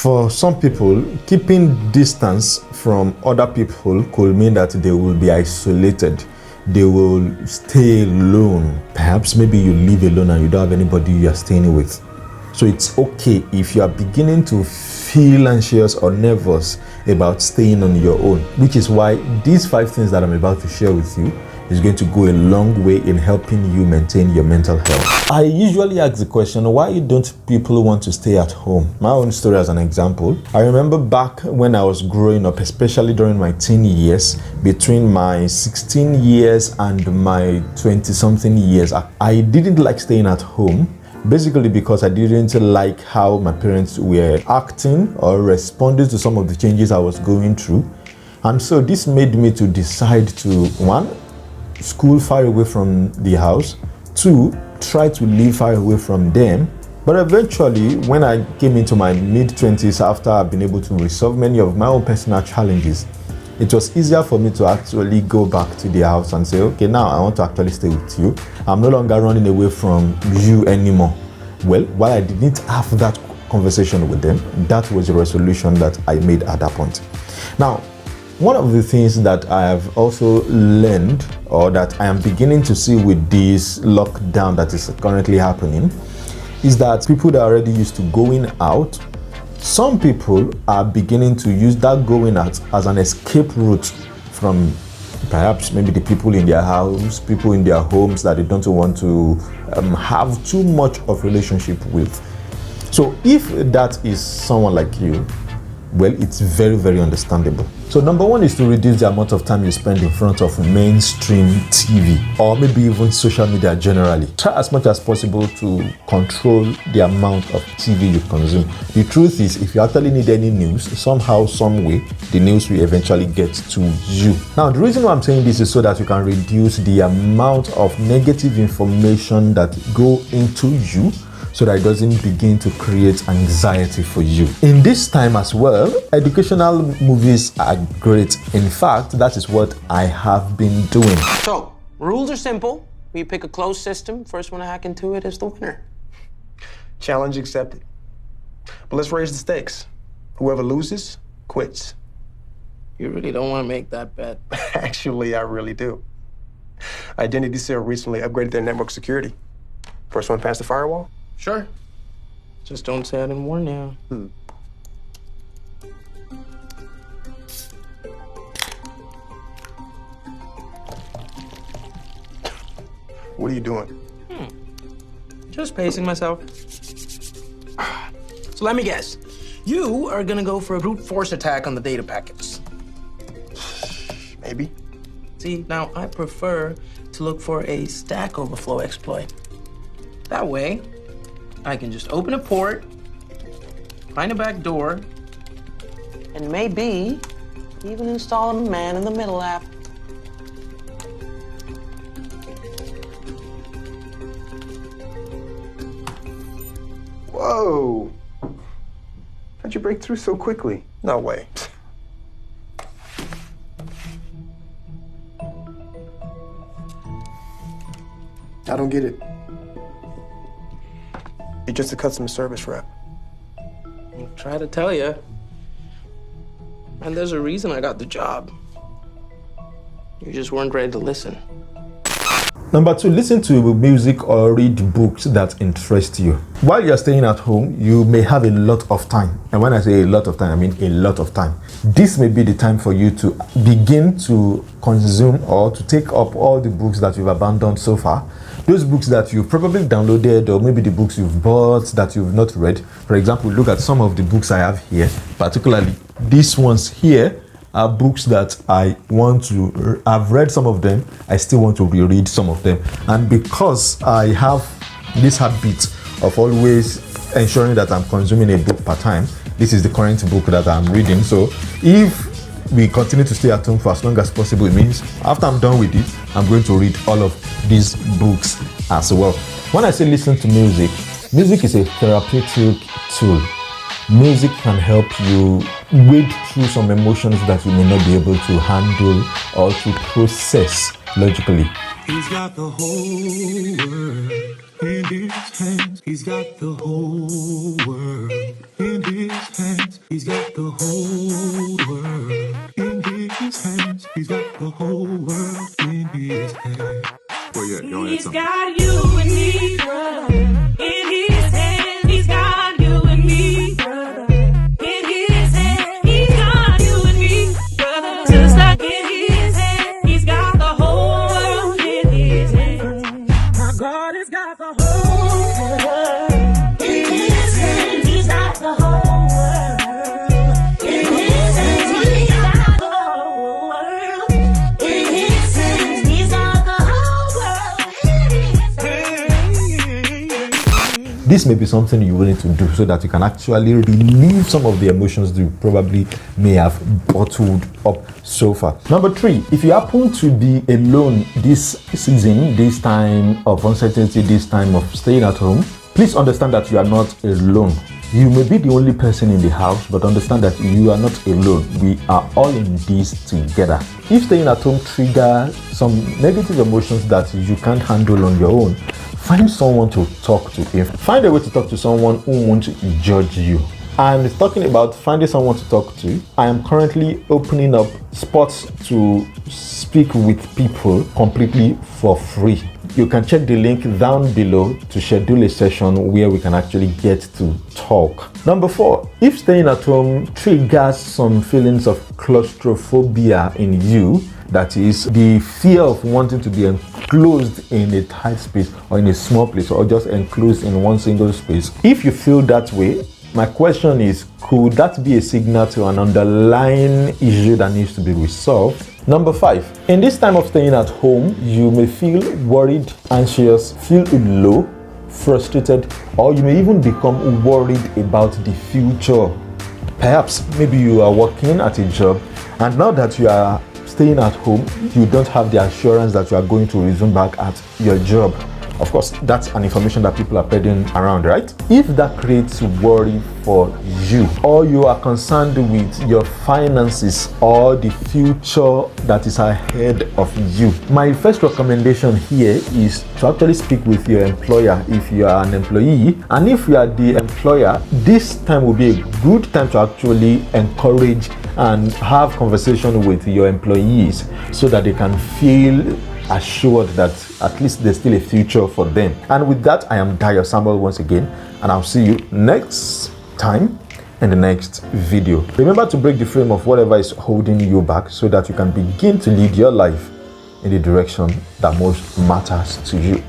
For some people, keeping distance from other people could mean that they will be isolated. They will stay alone. Perhaps maybe you live alone and you don't have anybody you are staying with. So it's okay if you are beginning to feel anxious or nervous about staying on your own, which is why these 5 things that I'm about to share with you is going to go a long way in helping you maintain your mental health. I usually ask the question, why don't people want to stay at home? My own story as an example. I remember back when I was growing up, especially during my teen years, between my 16 years and my 20-something years, I didn't like staying at home. Basically because I didn't like how my parents were acting or responding to some of the changes I was going through. And so this made me to decide to, 1, school far away from the house, 2, try to live far away from them. But eventually, when I came into my mid-20s, after I've been able to resolve many of my own personal challenges, it was easier for me to actually go back to the house and say, okay, now I want to actually stay with you. I'm no longer running away from you anymore. Well, while I didn't have that conversation with them, that was the resolution that I made at that point. Now, one of the things that I have also learned, or that I am beginning to see with this lockdown that is currently happening, is that people that are already used to going out, some people are beginning to use that going out as an escape route from perhaps maybe the people in their house, people in their homes that they don't want to have too much of relationship with. So if that is someone like you, well, it's very, very understandable. So number 1 is to reduce the amount of time you spend in front of mainstream TV or maybe even social media generally. Try as much as possible to control the amount of TV you consume. The truth is, if you actually need any news, somehow, some way, the news will eventually get to you. Now, the reason why I'm saying this is so that you can reduce the amount of negative information that go into you, so that it doesn't begin to create anxiety for you. In this time as well, educational movies are great. In fact, that is what I have been doing. So, rules are simple. We pick a closed system. First one to hack into it is the winner. Challenge accepted. But let's raise the stakes. Whoever loses, quits. You really don't want to make that bet. Actually, I really do. Identity Cell recently upgraded their network security. First one past the firewall? Sure. Just don't say I didn't warn you. What are you doing? Just pacing myself. So let me guess. You are gonna go for a brute force attack on the data packets. Maybe. See, now I prefer to look for a Stack Overflow exploit. That way, I can just open a port, find a back door, and maybe even install a man-in-the-middle app. Whoa. How'd you break through so quickly? No way. I don't get it. You're just a customer service rep. I'll try to tell you. And there's a reason I got the job. You just weren't ready to listen. Number 2, listen to music or read books that interest you. While you're staying at home, you may have a lot of time. And when I say a lot of time, I mean a lot of time. This may be the time for you to begin to consume or to take up all the books that you've abandoned so far. Those books that you've probably downloaded, or maybe the books you've bought that you've not read. For example, look at some of the books I have here, particularly these ones here are books that I want to, I've read some of them, I still want to reread some of them. And because I have this habit of always ensuring that I'm consuming a book per time, this is the current book that I'm reading. So if we continue to stay at home for as long as possible, it means after I'm done with it, I'm going to read all of these books as well. When I say listen to music, music is a therapeutic tool. Music can help you wade through some emotions that you may not be able to handle or to process logically. He's got the whole world In his hands, he's got the whole world. In his hands, he's got the whole world. In his hands, he's got the whole world in his hands. Well, yeah, go ahead. He's got you and me, brother. In his hands, he's got you and me, brother. In his hands, he's got you and me, brother. Just like in his hands, he's got the whole world in his hands. My God has got the whole world in his hands. He's got the whole world in his hands. He's got the whole world in his hands. He's got the whole world in his hands. This may be something you will need to do so that you can actually relieve some of the emotions you probably may have bottled up so far. Number 3, if you happen to be alone this season, this time of uncertainty, this time of staying at home, please understand that you are not alone. You may be the only person in the house, but understand that you are not alone. We are all in this together. If staying at home triggers some negative emotions that you can't handle on your own, find someone to talk to. Find a way to talk to someone who won't judge you. And talking about finding someone to talk to, I am currently opening up spots to speak with people completely for free. You can check the link down below to schedule a session where we can actually get to talk. Number 4, if staying at home triggers some feelings of claustrophobia in you, that is the fear of wanting to be enclosed in a tight space or in a small place or just enclosed in one single space. If you feel that way, my question is, could that be a signal to an underlying issue that needs to be resolved? Number 5, in this time of staying at home, you may feel worried, anxious, feel low, frustrated, or you may even become worried about the future. Perhaps maybe you are working at a job, and now that you are staying at home, you don't have the assurance that you are going to resume back at your job. Of course, that's an information that people are peddling around, right? If that creates worry for you, or you are concerned with your finances or the future that is ahead of you, my first recommendation here is to actually speak with your employer if you are an employee. And if you are the employer, this time will be a good time to actually encourage and have conversation with your employees so that they can feel assured that at least there's still a future for them. And with that, I am Dayo Samuel once again, and I'll see you next time in the next video. Remember to break the frame of whatever is holding you back so that you can begin to lead your life in the direction that most matters to you.